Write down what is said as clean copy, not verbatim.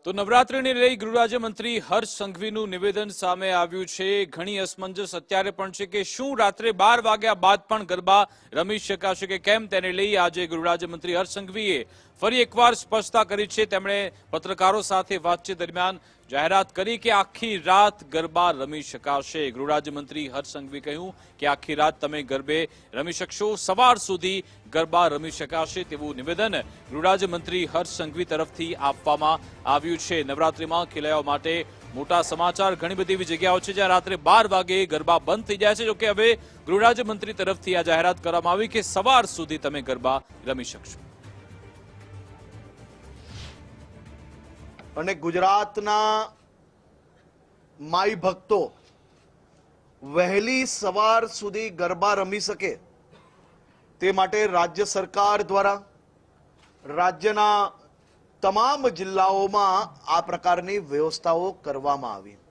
તો નવરાત્રિને લઈ ગૃહરાજ્યમંત્રી હર્ષ સંઘવીનું નિવેદન સામે આવ્યું છે। ઘણી અસમંજસ અત્યારે પણ છે કે શું રાત્રે 12 વાગ્યા બાદ પણ ગરબા રમી શકાશે કે કેમ, તેને લઈ આજે ગૃહરાજ્યમંત્રી હર્ષ સંઘવીએ ફરી એકવાર સ્પષ્ટતા કરી છે। તેમણે પત્રકારો સાથે વાતચીત દરમિયાન જાહેરાત કરી કે આખી રાત ગરબા રમી શકાશે। ગૃહરાજ્યમંત્રી હર્ષ સંઘવીએ કહ્યું કે આખી રાત તમે ગરબે રમી શકશો, સવાર સુધી ગરબા રમી શકાશે તેવું નિવેદન ગૃહરાજ્યમંત્રી હર્ષ સંઘવી તરફથી આપવામાં આવ્યું છે। નવરાત્રીમાં ખેલૈયાઓ માટે મોટા સમાચાર। ઘણી બધી એવી જગ્યાઓ છે જ્યાં રાત્રે 12 વાગે ગરબા બંધ થઈ જાય છે। જોકે હવે ગૃહરાજ્યમંત્રી તરફથી આ જાહેરાત કરવામાં આવી કે સવાર સુધી તમે ગરબા રમી શકશો। અને ગુજરાતના માઈ ભક્તો વહેલી સવાર સુધી ગરબા રમી શકે તે માટે રાજ્ય સરકાર દ્વારા રાજ્યના તમામ જિલ્લાઓમાં આ પ્રકારની વ્યવસ્થાઓ કરવામાં આવી।